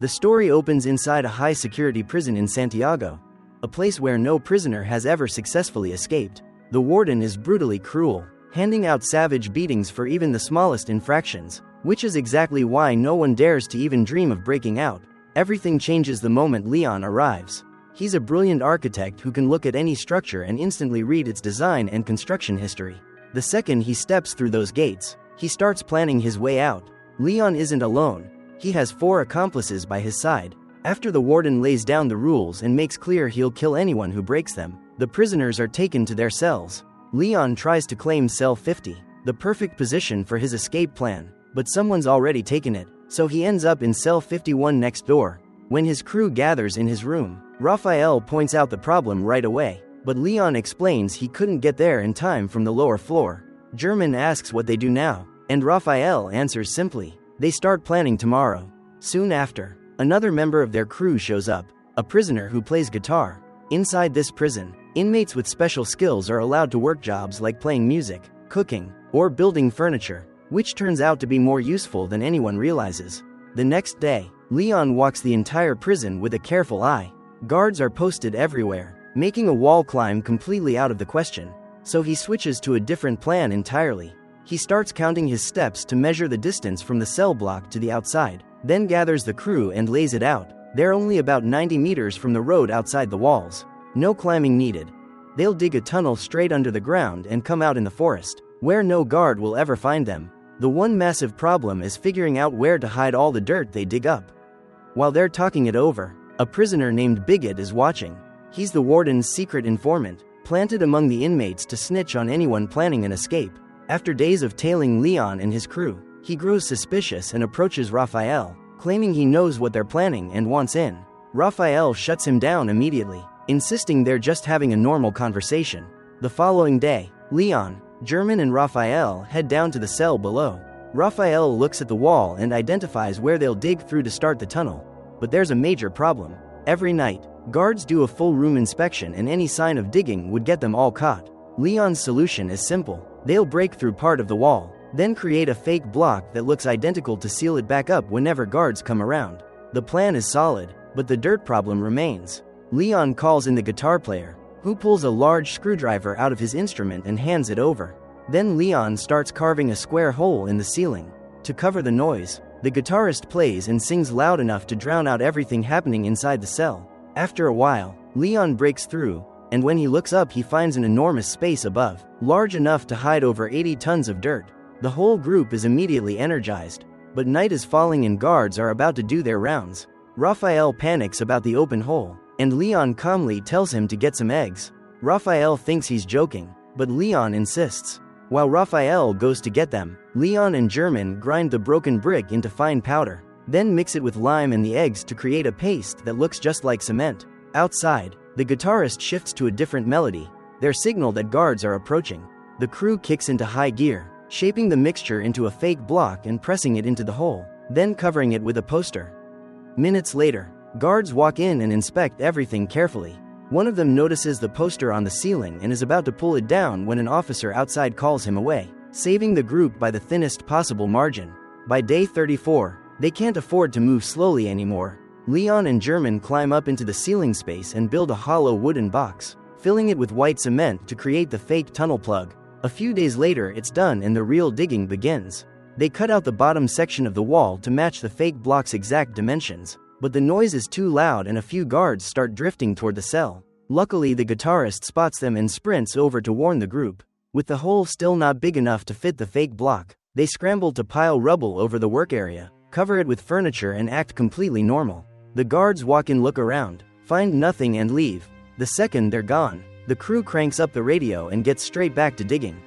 The story opens inside a high-security prison in Santiago, a place where no prisoner has ever successfully escaped. The warden is brutally cruel, handing out savage beatings for even the smallest infractions, which is exactly why no one dares to even dream of breaking out. Everything changes the moment Leon arrives. He's a brilliant architect who can look at any structure and instantly read its design and construction history. The second he steps through those gates, he starts planning his way out. Leon isn't alone. He has 4 accomplices by his side. After the warden lays down the rules and makes clear he'll kill anyone who breaks them, the prisoners are taken to their cells. Leon tries to claim cell 50, the perfect position for his escape plan, but someone's already taken it, so he ends up in cell 51 next door. When his crew gathers in his room, Raphael points out the problem right away, but Leon explains he couldn't get there in time from the lower floor. German asks what they do now, and Raphael answers simply, they start planning tomorrow. Soon after, another member of their crew shows up, a prisoner who plays guitar. Inside this prison, inmates with special skills are allowed to work jobs like playing music, cooking, or building furniture, which turns out to be more useful than anyone realizes. The next day, Leon walks the entire prison with a careful eye. Guards are posted everywhere, making a wall climb completely out of the question. So he switches to a different plan entirely. He starts counting his steps to measure the distance from the cell block to the outside, then gathers the crew and lays it out. They're only about 90 meters from the road outside the walls. No climbing needed. They'll dig a tunnel straight under the ground and come out in the forest, where no guard will ever find them. The one massive problem is figuring out where to hide all the dirt they dig up. While they're talking it over, a prisoner named Bigot is watching. He's the warden's secret informant, planted among the inmates to snitch on anyone planning an escape. After days of tailing Leon and his crew, he grows suspicious and approaches Raphael, claiming he knows what they're planning and wants in. Raphael shuts him down immediately, insisting they're just having a normal conversation. The following day, Leon, German and Raphael head down to the cell below. Raphael looks at the wall and identifies where they'll dig through to start the tunnel. But there's a major problem. Every night, guards do a full room inspection and any sign of digging would get them all caught. Leon's solution is simple. They'll break through part of the wall, then create a fake block that looks identical to seal it back up whenever guards come around. The plan is solid, but the dirt problem remains. Leon calls in the guitar player, who pulls a large screwdriver out of his instrument and hands it over. Then Leon starts carving a square hole in the ceiling. To cover the noise, the guitarist plays and sings loud enough to drown out everything happening inside the cell. After a while, Leon breaks through, and when he looks up he finds an enormous space above, large enough to hide over 80 tons of dirt. The whole group is immediately energized, but night is falling and guards are about to do their rounds. Raphael panics about the open hole, and Leon calmly tells him to get some eggs. Raphael thinks he's joking, but Leon insists. While Raphael goes to get them, Leon and German grind the broken brick into fine powder, then mix it with lime and the eggs to create a paste that looks just like cement. Outside, the guitarist shifts to a different melody, their signal that guards are approaching. The crew kicks into high gear, shaping the mixture into a fake block and pressing it into the hole, then covering it with a poster. Minutes later, guards walk in and inspect everything carefully. One of them notices the poster on the ceiling and is about to pull it down when an officer outside calls him away, saving the group by the thinnest possible margin. By day 34, they can't afford to move slowly anymore. Leon and German climb up into the ceiling space and build a hollow wooden box, filling it with white cement to create the fake tunnel plug. A few days later it's done and the real digging begins. They cut out the bottom section of the wall to match the fake block's exact dimensions, but the noise is too loud and a few guards start drifting toward the cell. Luckily the guitarist spots them and sprints over to warn the group. With the hole still not big enough to fit the fake block, they scramble to pile rubble over the work area, cover it with furniture and act completely normal. The guards walk in, look around, find nothing and leave. The second they're gone, the crew cranks up the radio and gets straight back to digging.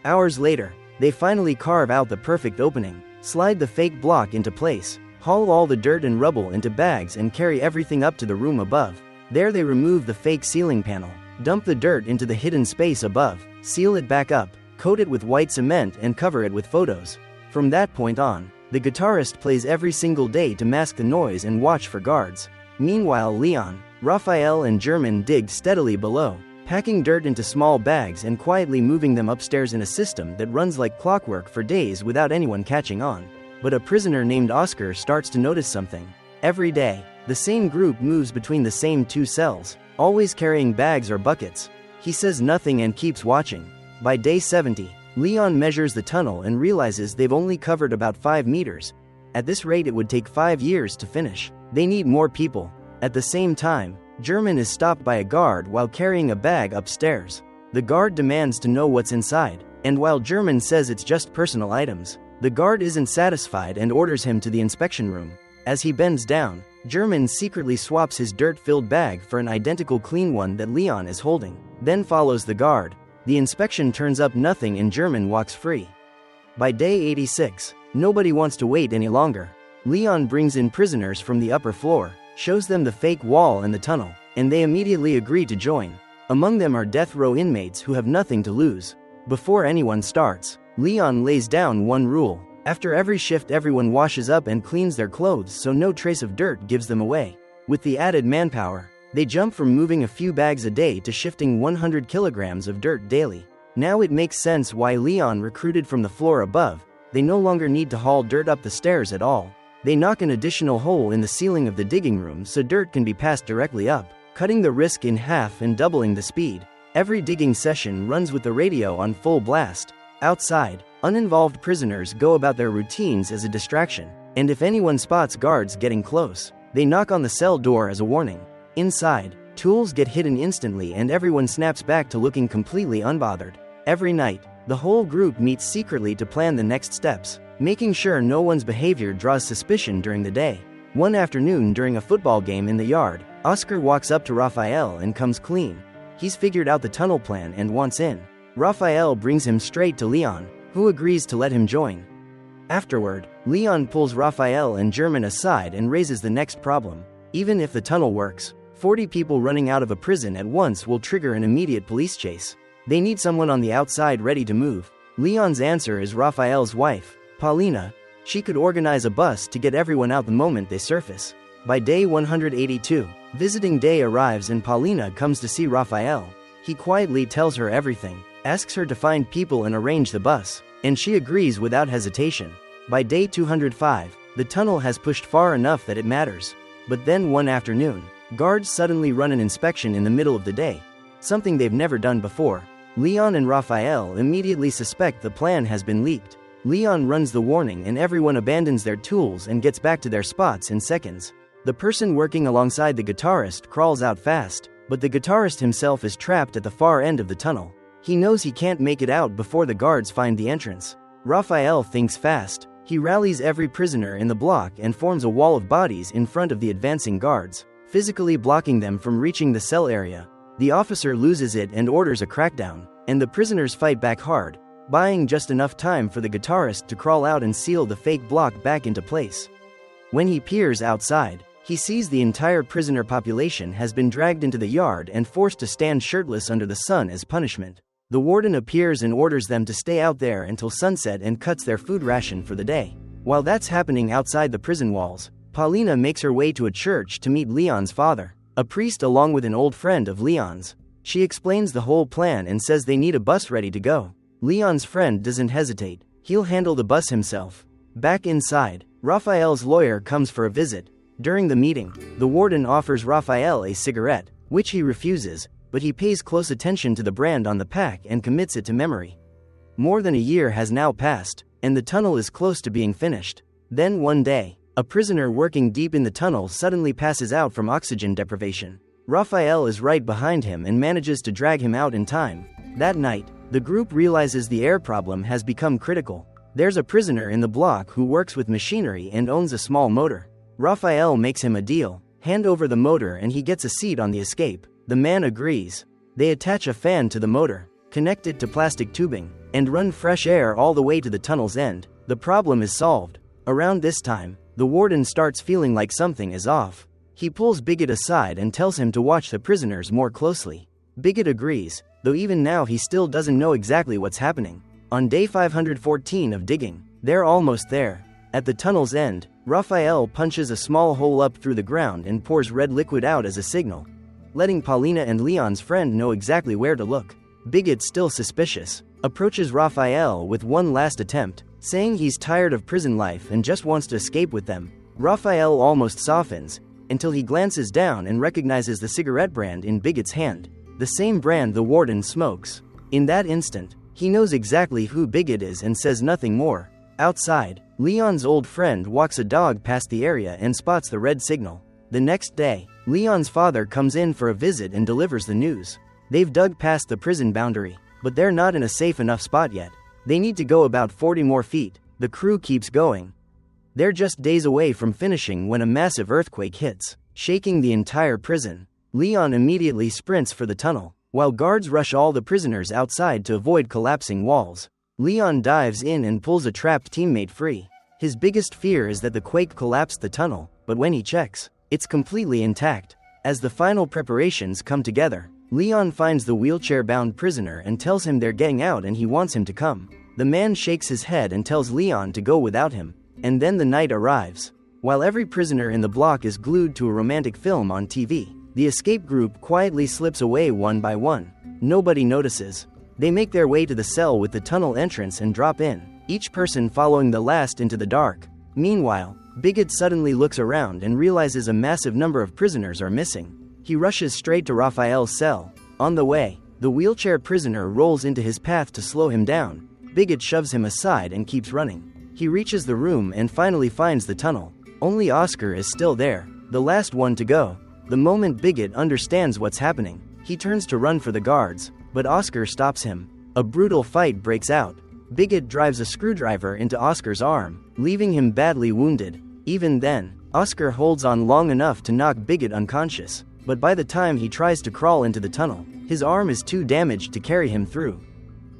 Hours later, they finally carve out the perfect opening, slide the fake block into place, haul all the dirt and rubble into bags and carry everything up to the room above. There they remove the fake ceiling panel, dump the dirt into the hidden space above, seal it back up, coat it with white cement and cover it with photos. From that point on, the guitarist plays every single day to mask the noise and watch for guards. Meanwhile Leon, Raphael and German dig steadily below, packing dirt into small bags and quietly moving them upstairs in a system that runs like clockwork for days without anyone catching on. But a prisoner named Oscar starts to notice something. Every day, the same group moves between the same two cells, always carrying bags or buckets. He says nothing and keeps watching. By day 70, Leon measures the tunnel and realizes they've only covered about 5 meters. At this rate it would take 5 years to finish. They need more people. At the same time, German is stopped by a guard while carrying a bag upstairs. The guard demands to know what's inside, and while German says it's just personal items, the guard isn't satisfied and orders him to the inspection room. As he bends down, German secretly swaps his dirt-filled bag for an identical clean one that Leon is holding, then follows the guard. The inspection turns up nothing and German walks free. By day 86, nobody wants to wait any longer. Leon brings in prisoners from the upper floor, shows them the fake wall and the tunnel, and they immediately agree to join. Among them are death row inmates who have nothing to lose. Before anyone starts, Leon lays down one rule. After every shift everyone washes up and cleans their clothes so no trace of dirt gives them away. With the added manpower, they jump from moving a few bags a day to shifting 100 kilograms of dirt daily. Now it makes sense why Leon recruited from the floor above. They no longer need to haul dirt up the stairs at all. They knock an additional hole in the ceiling of the digging room so dirt can be passed directly up, cutting the risk in half and doubling the speed. Every digging session runs with the radio on full blast. Outside, uninvolved prisoners go about their routines as a distraction, and if anyone spots guards getting close, they knock on the cell door as a warning. Inside, tools get hidden instantly and everyone snaps back to looking completely unbothered. Every night, the whole group meets secretly to plan the next steps, making sure no one's behavior draws suspicion during the day. One afternoon during a football game in the yard, Oscar walks up to Raphael and comes clean. He's figured out the tunnel plan and wants in. Raphael brings him straight to Leon, who agrees to let him join. Afterward, Leon pulls Raphael and German aside and raises the next problem. Even if the tunnel works, 40 people running out of a prison at once will trigger an immediate police chase. They need someone on the outside ready to move. Leon's answer is Raphael's wife, Paulina. She could organize a bus to get everyone out the moment they surface. By day 182, visiting day arrives and Paulina comes to see Raphael. He quietly tells her everything, asks her to find people and arrange the bus, and she agrees without hesitation. By day 205, the tunnel has pushed far enough that it matters. But then one afternoon, guards suddenly run an inspection in the middle of the day, something they've never done before. Leon and Raphael immediately suspect the plan has been leaked. Leon runs the warning and everyone abandons their tools and gets back to their spots in seconds. The person working alongside the guitarist crawls out fast, but the guitarist himself is trapped at the far end of the tunnel. He knows he can't make it out before the guards find the entrance. Raphael thinks fast. He rallies every prisoner in the block and forms a wall of bodies in front of the advancing guards, physically blocking them from reaching the cell area. The officer loses it and orders a crackdown, and the prisoners fight back hard, buying just enough time for the guitarist to crawl out and seal the fake block back into place. When he peers outside, he sees the entire prisoner population has been dragged into the yard and forced to stand shirtless under the sun as punishment. The warden appears and orders them to stay out there until sunset and cuts their food ration for the day. While that's happening outside the prison walls, Paulina makes her way to a church to meet Leon's father, a priest along with an old friend of Leon's. She explains the whole plan and says they need a bus ready to go. Leon's friend doesn't hesitate. He'll handle the bus himself. Back inside, Raphael's lawyer comes for a visit. During the meeting, the warden offers Raphael a cigarette, which he refuses, but he pays close attention to the brand on the pack and commits it to memory. More than a year has now passed, and the tunnel is close to being finished. Then one day, a prisoner working deep in the tunnel suddenly passes out from oxygen deprivation. Raphael is right behind him and manages to drag him out in time. That night, the group realizes the air problem has become critical. There's a prisoner in the block who works with machinery and owns a small motor. Raphael makes him a deal: hand over the motor and he gets a seat on the escape. The man agrees. They attach a fan to the motor, connect it to plastic tubing, and run fresh air all the way to the tunnel's end. The problem is solved. Around this time, the warden starts feeling like something is off. He pulls Bigot aside and tells him to watch the prisoners more closely. Bigot agrees, though even now he still doesn't know exactly what's happening. On day 514 of digging, they're almost there. At the tunnel's end, Raphael punches a small hole up through the ground and pours red liquid out as a signal, letting Paulina and Leon's friend know exactly where to look. Bigot, still suspicious, approaches Raphael with one last attempt, saying he's tired of prison life and just wants to escape with them. Raphael almost softens, until he glances down and recognizes the cigarette brand in Bigot's hand, the same brand the warden smokes. In that instant, he knows exactly who Bigot is and says nothing more. Outside, Leon's old friend walks a dog past the area and spots the red signal. The next day, Leon's father comes in for a visit and delivers the news. They've dug past the prison boundary, but they're not in a safe enough spot yet. They need to go about 40 more feet. The crew keeps going. They're just days away from finishing when a massive earthquake hits, shaking the entire prison. Leon immediately sprints for the tunnel, while guards rush all the prisoners outside to avoid collapsing walls. Leon dives in and pulls a trapped teammate free. His biggest fear is that the quake collapsed the tunnel, but when he checks, it's completely intact. As the final preparations come together, Leon finds the wheelchair-bound prisoner and tells him they're getting out and he wants him to come. The man shakes his head and tells Leon to go without him, and then the night arrives. While every prisoner in the block is glued to a romantic film on TV, the escape group quietly slips away one by one. Nobody notices. They make their way to the cell with the tunnel entrance and drop in, each person following the last into the dark. Meanwhile, Bigot suddenly looks around and realizes a massive number of prisoners are missing. He rushes straight to Raphael's cell. On the way, the wheelchair prisoner rolls into his path to slow him down. Bigot shoves him aside and keeps running. He reaches the room and finally finds the tunnel. Only Oscar is still there, the last one to go. The moment Bigot understands what's happening, he turns to run for the guards, but Oscar stops him. A brutal fight breaks out. Bigot drives a screwdriver into Oscar's arm, leaving him badly wounded. Even then, Oscar holds on long enough to knock Bigot unconscious, but by the time he tries to crawl into the tunnel, his arm is too damaged to carry him through.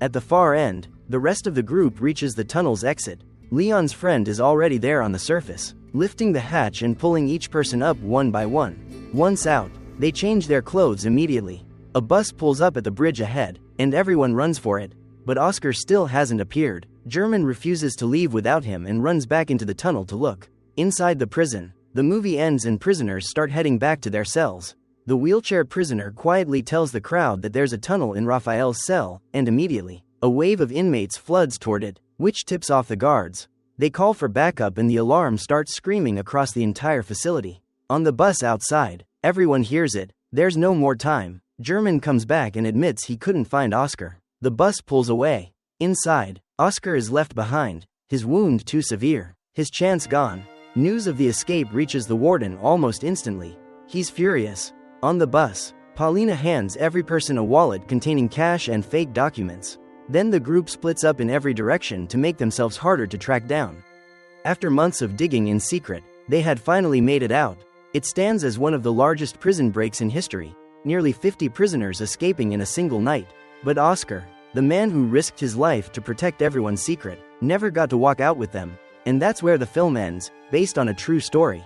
At the far end, the rest of the group reaches the tunnel's exit. Leon's friend is already there on the surface, lifting the hatch and pulling each person up one by one. Once out, they change their clothes immediately. A bus pulls up at the bridge ahead, and everyone runs for it. But Oscar still hasn't appeared. German refuses to leave without him and runs back into the tunnel to look. Inside the prison, the movie ends and prisoners start heading back to their cells. The wheelchair prisoner quietly tells the crowd that there's a tunnel in Raphael's cell, and immediately, a wave of inmates floods toward it, which tips off the guards. They call for backup and the alarm starts screaming across the entire facility. On the bus outside, everyone hears it. There's no more time. German comes back and admits he couldn't find Oscar. The bus pulls away. Inside, Oscar is left behind, his wound too severe, his chance gone. News of the escape reaches the warden almost instantly. He's furious. On the bus, Paulina hands every person a wallet containing cash and fake documents. Then the group splits up in every direction to make themselves harder to track down. After months of digging in secret, they had finally made it out. It stands as one of the largest prison breaks in history, nearly 50 prisoners escaping in a single night. But Oscar, the man who risked his life to protect everyone's secret, never got to walk out with them. And that's where the film ends, based on a true story.